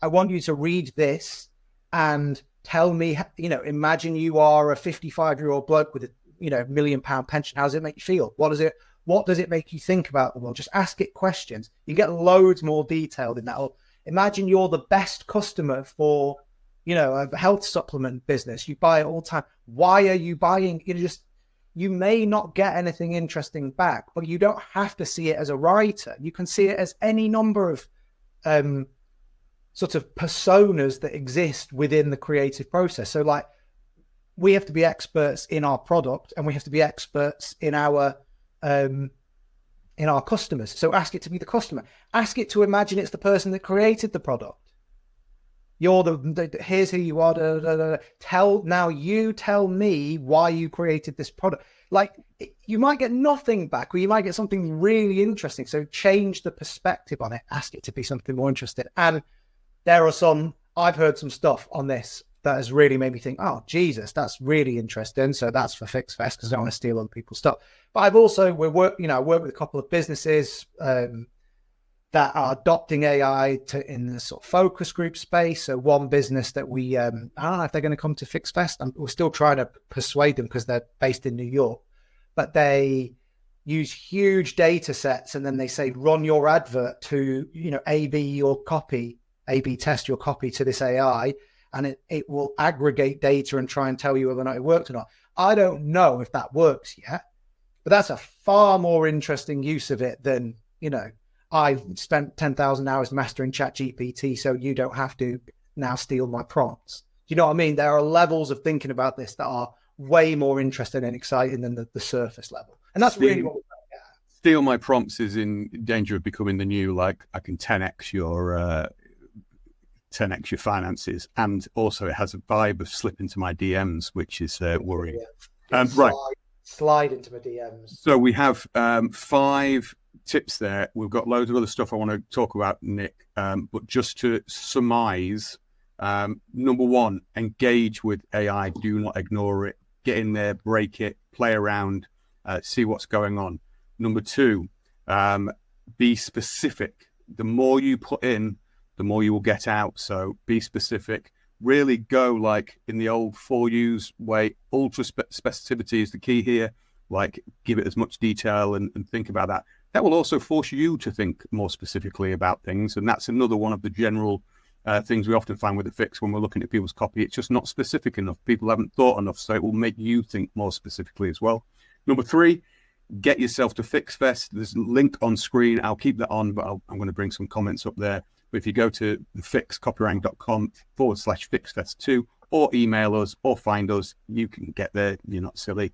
A: I want you to read this and tell me, imagine you are a 55-year-old bloke with a, £1 million pension. How does it make you feel? What does it make you think about the world? Just ask it questions. You get loads more detailed in that. Or imagine you're the best customer for, a health supplement business. You buy it all the time. Why are you buying? You may not get anything interesting back, but you don't have to see it as a writer. You can see it as any number of sort of personas that exist within the creative process. So like, we have to be experts in our product, and we have to be experts in our customers. So ask it to be the customer. Ask it to imagine it's the person that created the product. You're here's who you are. You tell me why you created this product. Like, you might get nothing back, or you might get something really interesting. So change the perspective on it. Ask it to be something more interesting. And I've heard some stuff on this that has really made me think, oh, Jesus, that's really interesting. So that's for FixFest, because I don't want to steal other people's stuff. But I've also, I work with a couple of businesses that are adopting AI in the sort of focus group space. So one business that I don't know if they're going to come to FixFest. We're still trying to persuade them, because they're based in New York, but they use huge data sets, and then they say, run your advert to, A/B test your copy to this AI. and it will aggregate data and try and tell you whether or not it worked or not. I don't know if that works yet, but that's a far more interesting use of it than, I've spent 10,000 hours mastering ChatGPT, so you don't have to now steal my prompts. Do you know what I mean? There are levels of thinking about this that are way more interesting and exciting than the surface level. And that's really what we're trying to get at.
B: Steal my prompts is in danger of becoming the new, like, I can 10x your finances. And also it has a vibe of slip into my DMs, which is worrying.
A: Yeah.
B: Right.
A: Slide into my DMs.
B: So we have 5 tips there. We've got loads of other stuff I want to talk about, Nick. But just to surmise, number 1, engage with AI. Do not ignore it. Get in there, break it, play around, see what's going on. Number 2, be specific. The more you put in, the more you will get out. So be specific. Really go like in the old 4U's way. Ultra specificity is the key here. Like, give it as much detail and think about that. That will also force you to think more specifically about things. And that's another one of the general things we often find with the fix when we're looking at people's copy. It's just not specific enough. People haven't thought enough. So it will make you think more specifically as well. Number 3, get yourself to FixFest. There's a link on screen. I'll keep that on, but I'm going to bring some comments up there. But if you go to thefix.copywriting.com/FixFest2 or email us or find us, you can get there. You're not silly.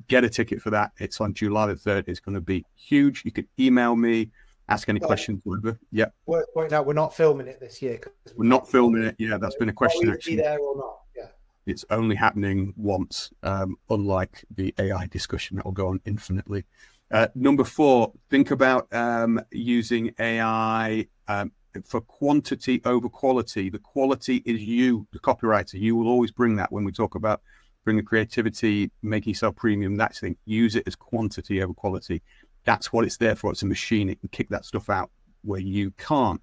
B: Get a ticket for that. It's on July the 3rd. It's going to be huge. You can email me, ask any questions, whatever. Yeah.
A: Point out, we're not filming it this year.
B: We're not filming it. Yeah, that's been a question actually.
A: Be there or not? Yeah.
B: It's only happening once, unlike the AI discussion that will go on infinitely. Number 4, think about using AI for quantity over quality. The quality is you, the copywriter. You will always bring that when we talk about bringing creativity, making yourself premium, that thing. Use it as quantity over quality. That's what it's there for. It's a machine. It can kick that stuff out where you can't.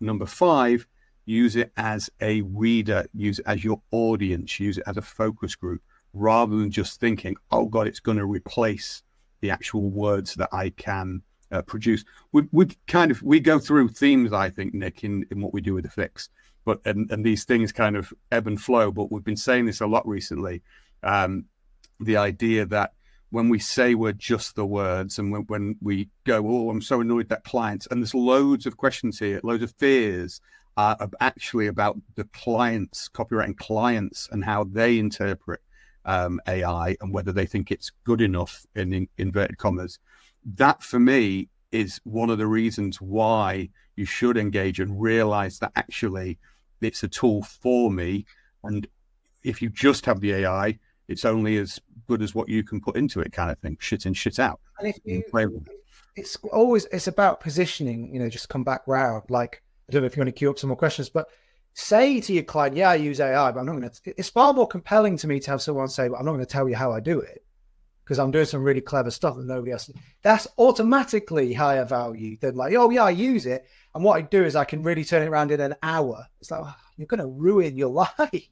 B: Number 5, use it as a reader. Use it as your audience. Use it as a focus group rather than just thinking, oh God, it's going to replace the actual words that I can produce. We go through themes, I think, Nick, in what we do with the fix, but and these things kind of ebb and flow. But we've been saying this a lot recently. The idea that when we say we're just the words, and when we go, oh, I'm so annoyed that clients, and there's loads of questions here, loads of fears actually about the clients, copywriting clients, and how they interpret AI and whether they think it's good enough in inverted commas. That for me is one of the reasons why you should engage and realize that actually it's a tool for me. And if you just have the AI, it's only as good as what you can put into it, kind of thing. Shit in, shit out.
A: And it's about positioning, just come back round. Like, I don't know if you want to queue up some more questions, but say to your client, yeah, I use AI, but I'm not going to, it's far more compelling to me to have someone say, but I'm not going to tell you how I do it, because I'm doing some really clever stuff that nobody else. That's automatically higher value than like, oh yeah, I use it. And what I do is I can really turn it around in an hour. It's like, oh, you're going to ruin your life.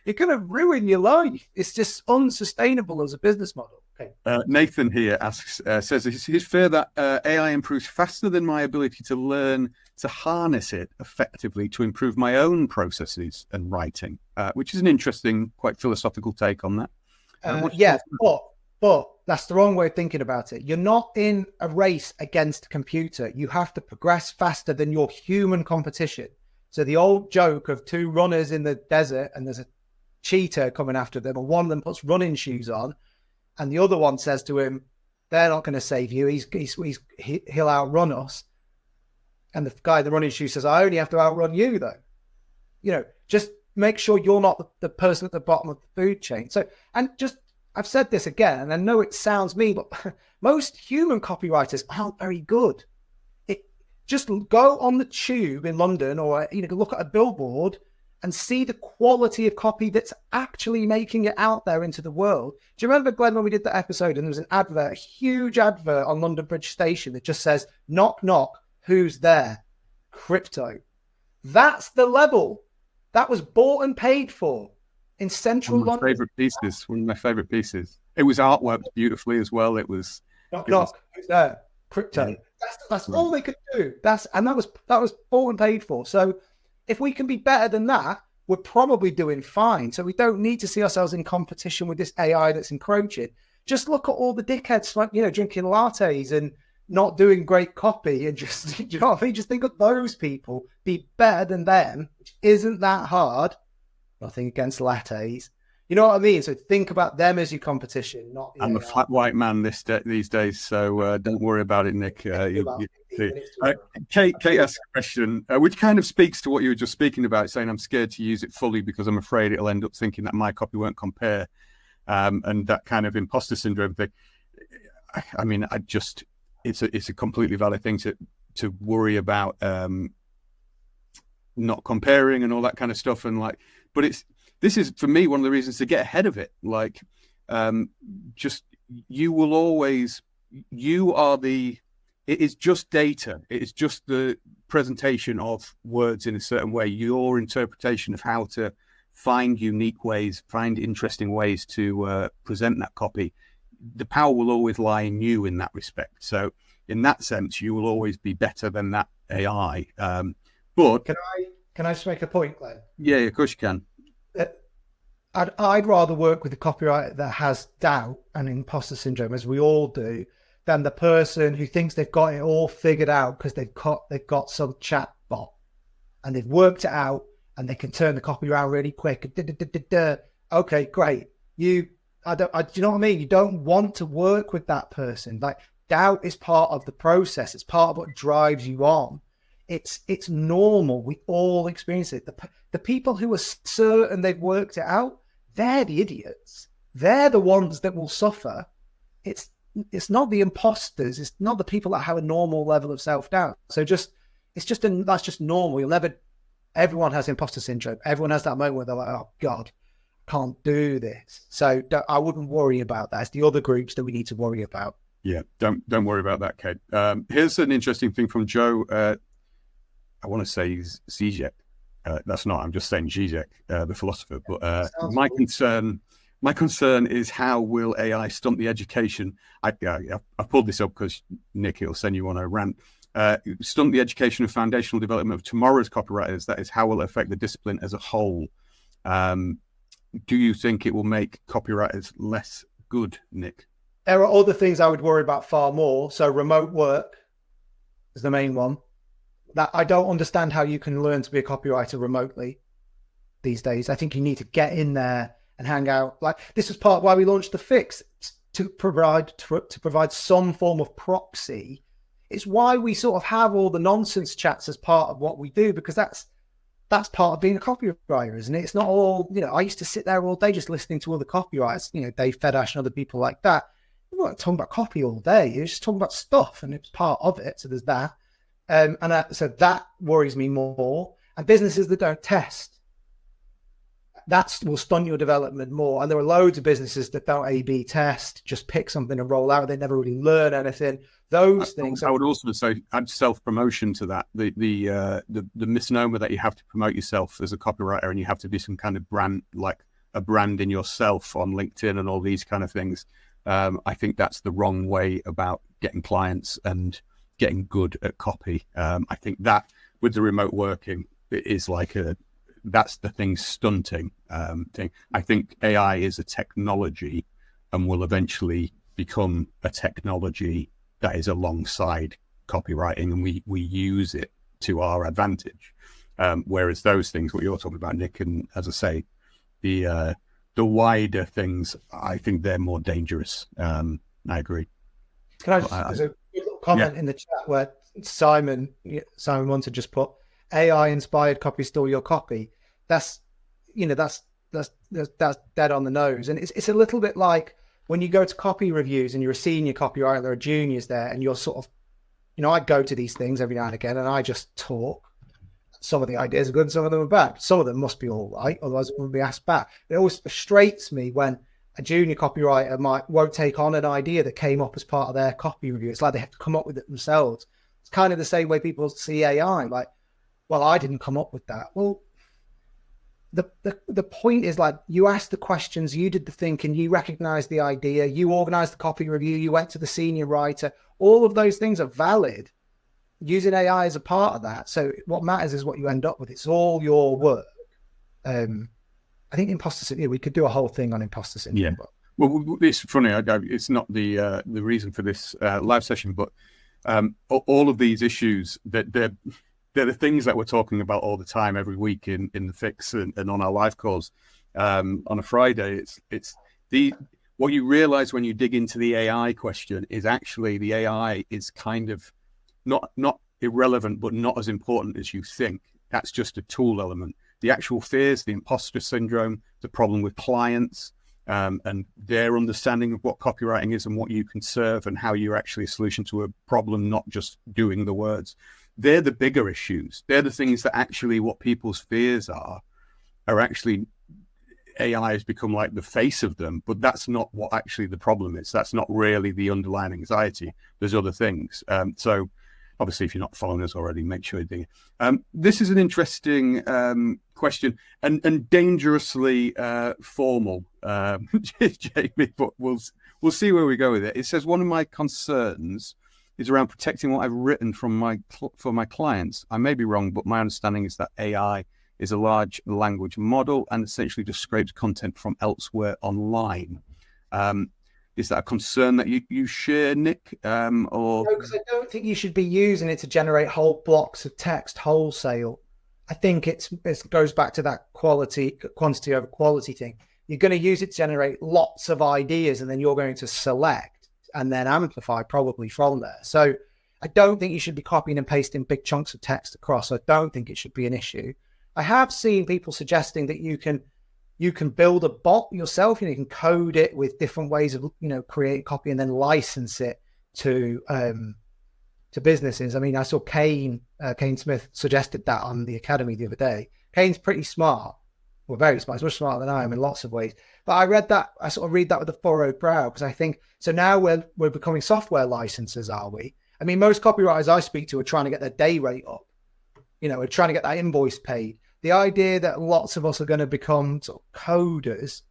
A: You're going to ruin your life. It's just unsustainable as a business model. Okay.
B: Nathan here says, is it fair that AI improves faster than my ability to learn to harness it effectively to improve my own processes and writing? Which is an interesting, quite philosophical take on that.
A: Yeah, but that's the wrong way of thinking about it. You're not in a race against a computer. You have to progress faster than your human competition. So the old joke of 2 runners in the desert and there's a cheetah coming after them, and one of them puts running shoes on, and the other one says to him, they're not going to save you. He'll outrun us. And the guy in the running shoes says, I only have to outrun you though. Just make sure you're not the person at the bottom of the food chain. So, and just, I've said this again, and I know it sounds mean, but most human copywriters aren't very good. Just go on the tube in London or, look at a billboard and see the quality of copy that's actually making it out there into the world. Do you remember, Glenn, when we did that episode and there was an advert, a huge advert on London Bridge Station that just says, knock, knock, who's there? Crypto. That's the level. That was bought and paid for in central London.
B: One of my favorite pieces. It was artworked beautifully as well. It was
A: knock, knock, who's there? Crypto. Yeah. That's all they could do. That was bought and paid for. So if we can be better than that, we're probably doing fine. So we don't need to see ourselves in competition with this AI that's encroaching. Just look at all the dickheads, like, drinking lattes and not doing great copy, and just, you know what I mean? Just think of those people, be better than them, which isn't that hard. Nothing against lattes. You know what I mean? So think about them as your competition, not the
B: I'm
A: AI.
B: a flat white man these days, so don't worry about it, Nick. Kate asked a question, which kind of speaks to what you were just speaking about, saying I'm scared to use it fully because I'm afraid it'll end up thinking that my copy won't compare, and that kind of imposter syndrome thing. I mean, it's a completely valid thing to worry about, not comparing and all that kind of stuff, and but this is for me one of the reasons to get ahead of it. Like, just it is just data. It is just the presentation of words in a certain way. Your interpretation of how to find unique ways, find interesting ways to present that copy. The power will always lie in you in that respect. So in that sense, you will always be better than that AI. But
A: can I just make a point, Glenn?
B: Yeah, of course you can.
A: I'd rather work with a copywriter that has doubt and imposter syndrome, as we all do, than the person who thinks they've got it all figured out because they've got some chat bot and they've worked it out and they can turn the copy around really quick. Okay, great. Do you know what I mean? You don't want to work with that person. Like, doubt is part of the process. It's part of what drives you on. It's normal. We all experience it. The people who are certain they've worked it out, they're the idiots. They're the ones that will suffer. It's not the imposters. It's not the people that have a normal level of self-doubt. So that's just normal. Everyone has imposter syndrome. Everyone has that moment where they're like, oh God, can't do this. So I wouldn't worry about that. It's the other groups that we need to worry about.
B: Yeah, don't worry about that, Kate. Here's an interesting thing from Joe. I want to say Zizek. That's not. I'm just saying Zizek, the philosopher. But my concern is, how will AI stunt the education? I've pulled this up because Nick, it'll send you on a rant. Stunt the education and foundational development of tomorrow's copywriters. That is, how will it affect the discipline as a whole? Do you think it will make copywriters less good, Nick?
A: There are other things I would worry about far more. So remote work is the main one. That I don't understand how you can learn to be a copywriter remotely these days. I think you need to get in there and hang out. Like, this was part of why we launched the Fix, to provide some form of proxy. It's why we sort of have all the nonsense chats as part of what we do, because that's part of being a copywriter, isn't it? It's not all, I used to sit there all day just listening to other copywriters, Dave Fedash and other people like that. We weren't talking about copy all day. You're just talking about stuff, and it's part of it. So there's that. So that worries me more. And businesses that don't test, that will stunt your development more. And there are loads of businesses that don't A/B test, just pick something and roll out. They never really learn anything. Those things.
B: I would also say add self-promotion to that. The misnomer that you have to promote yourself as a copywriter and you have to be some kind of brand, like a brand in yourself on LinkedIn and all these kind of things. I think that's the wrong way about getting clients and getting good at copy. I think that with the remote working, it is that's the thing stunting thing. I think AI is a technology and will eventually become a technology that is alongside copywriting, and we use it to our advantage. Whereas those things, what you're talking about, Nick, and as I say, the wider things, I think they're more dangerous. I agree.
A: Can I just, there's a little comment in the chat where Simon wants to just put AI inspired copy stole your copy. That's dead on the nose. And it's a little bit like when you go to copy reviews and you're a senior copywriter, there are juniors there, and you're sort of, I go to these things every now and again and I just talk. Some of the ideas are good and some of them are bad. Some of them must be all right, otherwise it wouldn't be asked back. It always frustrates me when a junior copywriter won't take on an idea that came up as part of their copy review. It's like they have to come up with it themselves. It's kind of the same way people see AI, like, well, I didn't come up with that. Well, the point is, like, you asked the questions, you did the thinking, you recognized the idea, you organized the copy review, you went to the senior writer. All of those things are valid. Using AI as a part of that. So what matters is what you end up with. It's all your work. I think imposter syndrome, we could do a whole thing on imposter syndrome.
B: Yeah.
A: But...
B: Well, it's funny. It's not the reason for this live session, but all of these issues, that they're the things that we're talking about all the time, every week in the fix and on our live calls on a Friday. It's what you realize when you dig into the AI question is actually the AI is kind of not irrelevant, but not as important as you think. That's just a tool element. The actual fears, the imposter syndrome, the problem with clients, and their understanding of what copywriting is and what you can serve and how you're actually a solution to a problem, not just doing the words. They're the bigger issues. They're the things that actually what people's fears are actually AI has become like the face of them, but that's not what actually the problem is. That's not really the underlying anxiety. There's other things. So obviously, if you're not following us already, make sure you do. This is an interesting question and dangerously formal, Jamie, but we'll see where we go with it. It says, one of my concerns is around protecting what I've written for my clients. I may be wrong, but my understanding is that AI is a large language model and essentially just scrapes content from elsewhere online. Is that a concern that you share, Nick? Or
A: No, because I don't think you should be using it to generate whole blocks of text wholesale. I think it goes back to that quantity over quality thing. You're going to use it to generate lots of ideas, and then you're going to select and then amplify probably from there. So I don't think you should be copying and pasting big chunks of text across. I don't think it should be an issue. I have seen people suggesting that you can build a bot yourself, and you can code it with different ways of, create copy and then license it to businesses. I mean, I saw Kane Smith suggested that on the Academy the other day. Kane's pretty smart, well, very smart. He's much smarter than I am in lots of ways. But I sort of read that with a furrowed brow, because I think, so now we're becoming software licensors, are we? I mean, most copywriters I speak to are trying to get their day rate up. We're trying to get that invoice paid. The idea that lots of us are going to become sort of coders,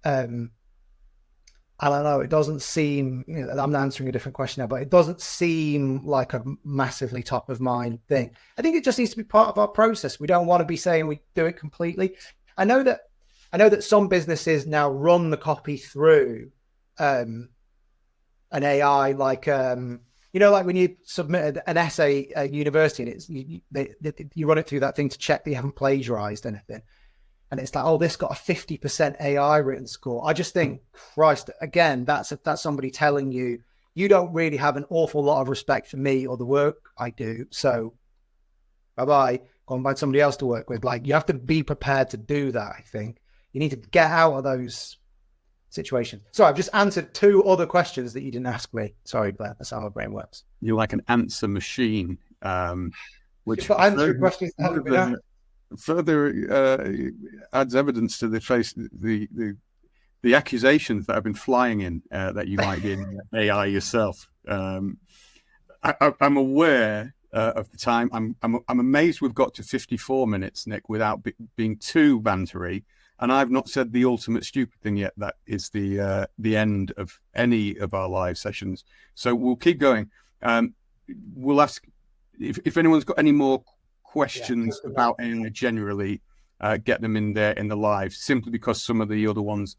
A: I don't know, it doesn't seem, I'm answering a different question now, but it doesn't seem like a massively top of mind thing. I think it just needs to be part of our process. We don't want to be saying we do it completely. I know that some businesses now run the copy through an AI, like, like when you submit an essay at university and you run it through that thing to check that you haven't plagiarized anything. And it's like, oh, this got a 50% AI written score. I just think, Christ, again, that's somebody telling you, you don't really have an awful lot of respect for me or the work I do. So bye-bye, go and find somebody else to work with. Like, you have to be prepared to do that, I think. You need to get out of those situations. Sorry, I've just answered 2 other questions that you didn't ask me. Sorry, Glenn, that's how my brain works.
B: You're like an answer machine, which
A: answer questions
B: further adds evidence to the accusations that have been flying in that you might be in AI yourself. I'm aware of the time. I'm amazed we've got to 54 minutes, Nick, without being too bantery. And I've not said the ultimate stupid thing yet. That is the end of any of our live sessions. So we'll keep going. We'll ask if anyone's got any more questions about AI generally, get them in there in the live, simply because some of the other ones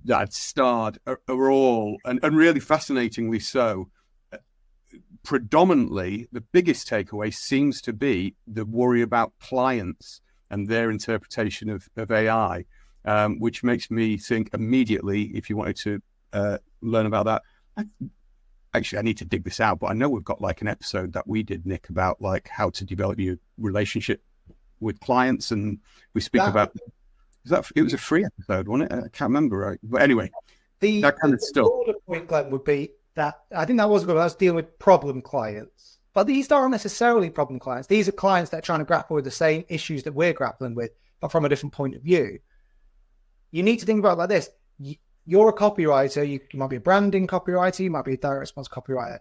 B: that I'd starred are all, and really fascinatingly so, predominantly the biggest takeaway seems to be the worry about clients and their interpretation of AI, which makes me think immediately, if you wanted to learn about that, actually, I need to dig this out, but I know we've got like an episode that we did, Nick, about like how to develop your relationship with clients, and we speak about it was a free episode, wasn't it? I can't remember, right? But anyway, that kind of stuff. The broader
A: point, Glenn, would be that I think that was good. I was dealing with problem clients, but these aren't necessarily problem clients. These are clients that are trying to grapple with the same issues that we're grappling with, but from a different point of view. You need to think about it like this. You're a copywriter. You might be a branding copywriter. You might be a direct response copywriter.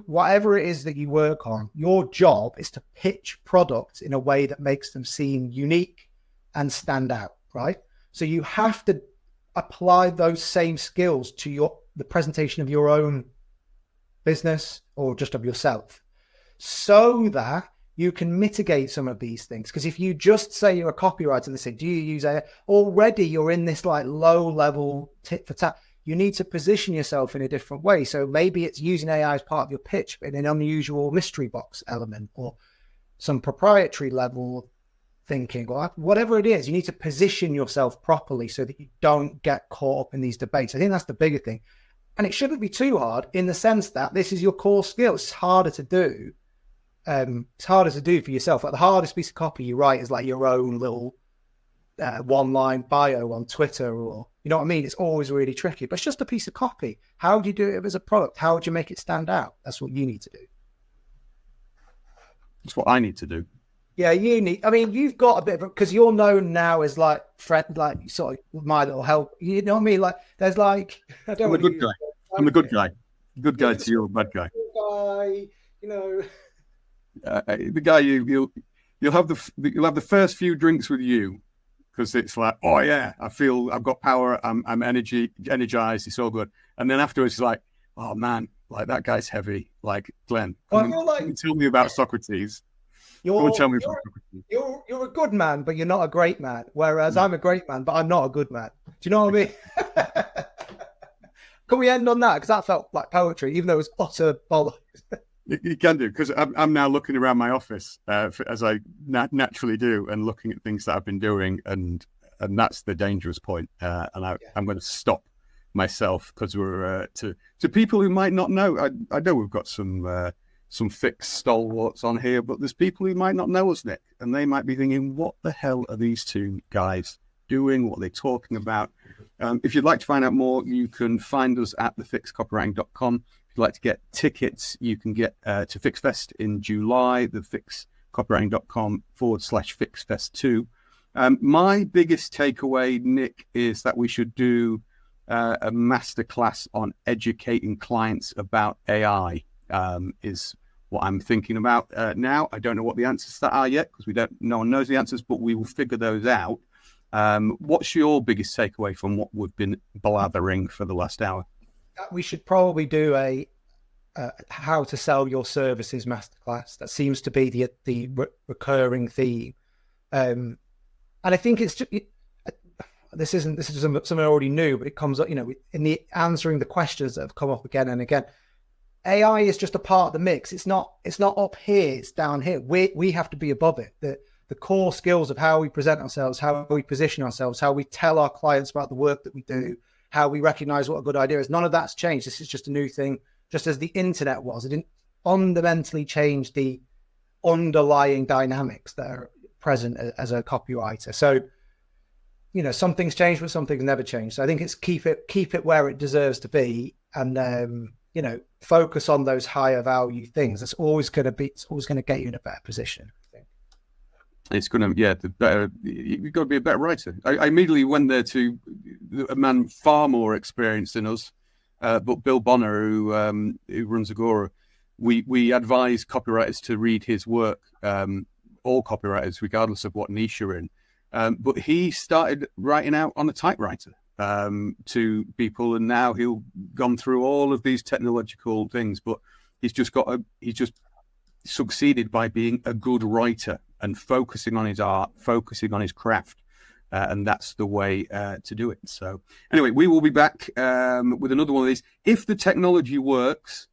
A: Whatever it is that you work on, your job is to pitch products in a way that makes them seem unique and stand out, right? So you have to apply those same skills to the presentation of your own business or just of yourself, so that you can mitigate some of these things. Because if you just say you're a copywriter and they say, do you use AI? Already you're in this like low level tit for tat. You need to position yourself in a different way. So maybe it's using AI as part of your pitch, but in an unusual mystery box element or some proprietary level thinking, or whatever it is. You need to position yourself properly so that you don't get caught up in these debates. I think that's the bigger thing. And it shouldn't be too hard in the sense that this is your core skill. It's harder to do. It's harder to do for yourself. Like the hardest piece of copy you write is like your own little one-line bio on Twitter, or you know what I mean? It's always really tricky, but it's just a piece of copy. How do you do it as a product? How would you make it stand out? That's what you need to do.
B: That's what I need to do.
A: Yeah, you need. I mean, you've got a bit of because you're known now as like friend, like sort of my little help. You know what I mean? Like, there's like I don't.
B: I'm a good guy. I'm a good guy. Good guy to you, a bad guy.
A: Good guy, you know.
B: The guy you'll have the first few drinks with you, because it's like, oh yeah, I feel I've got power. I'm energized. It's all good. And then afterwards, it's like, oh man, like that guy's heavy. Like Glenn, tell me about Socrates. You're
A: a good man, but you're not a great man. Whereas I'm a great man, but I'm not a good man. Do you know what I mean? Can we end on that? Because that felt like poetry, even though it was utter bollocks.
B: You can do, because I'm now looking around my office as I naturally do, and looking at things that I've been doing, and that's the dangerous point. I'm going to stop myself, because we're to people who might not know. I know we've got some fix stalwarts on here, but there's people who might not know us, Nick, and they might be thinking, what the hell are these two guys doing? What are they talking about? If you'd like to find out more, you can find us at thefixcopywriting.com. If you'd like to get tickets, you can get to FixFest in July, thefixcopywriting.com/FixFest2. My biggest takeaway, Nick, is that we should do a masterclass on educating clients about AI. Is what I'm thinking about now. I don't know what the answers to that are yet, because no one knows the answers, but we will figure those out. What's your biggest takeaway from what we've been blathering for the last hour?
A: We should probably do a how to sell your services masterclass. That seems to be the recurring theme, and I think it's just, this is something I already knew, but it comes up, in the answering the questions that have come up again and again. AI is just a part of the mix. It's not up here, it's down here. We have to be above it. The core skills of how we present ourselves, how we position ourselves, how we tell our clients about the work that we do, how we recognize what a good idea is. None of that's changed. This is just a new thing, just as the internet was. It didn't fundamentally change the underlying dynamics that are present as a copywriter. So, some things change, but some things never change. So I think it's keep it where it deserves to be, and focus on those higher value things. It's always going to get you in a better position. I think
B: it's going to, you've got to be a better writer. I immediately went there to a man far more experienced than us, but Bill Bonner, who runs Agora. We advise copywriters to read his work, all copywriters, regardless of what niche you're in. But he started writing out on a typewriter to people, and now he's gone through all of these technological things, but he's just succeeded by being a good writer and focusing on his art, focusing on his craft, and that's the way to do it. So anyway, we will be back with another one of these. If the technology works,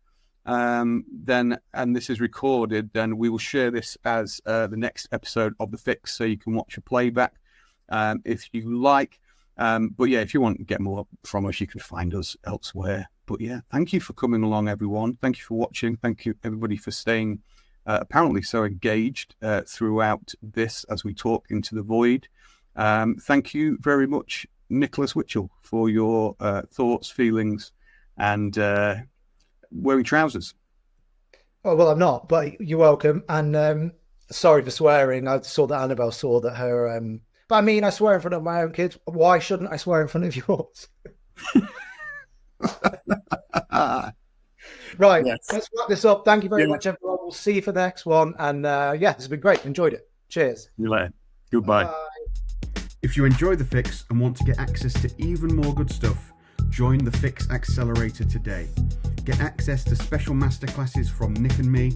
B: then, and this is recorded, then we will share this as the next episode of The Fix, so you can watch a playback if you like. But yeah, if you want to get more from us, you can find us elsewhere. But yeah, thank you for coming along, everyone. Thank you for watching. Thank you, everybody, for staying apparently so engaged throughout this as we talk into the void. Thank you very much, Nicholas Witchell, for your thoughts, feelings, and wearing trousers.
A: Oh, well, I'm not, but you're welcome. And sorry for swearing. I saw that Annabelle saw that her... But I mean, I swear in front of my own kids. Why shouldn't I swear in front of yours? Right. Yes. Let's wrap this up. Thank you very much, everyone. We'll see you for the next one. And this has been great. Enjoyed it. Cheers.
B: See you later. Goodbye.
A: Bye.
C: If you enjoy The Fix and want to get access to even more good stuff, join the Fix Accelerator today. Get access to special masterclasses from Nick and me,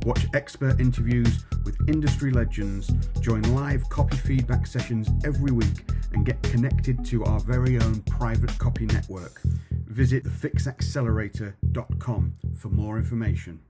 C: watch expert interviews with industry legends, join live copy feedback sessions every week, and get connected to our very own private copy network. Visit thefixaccelerator.com for more information.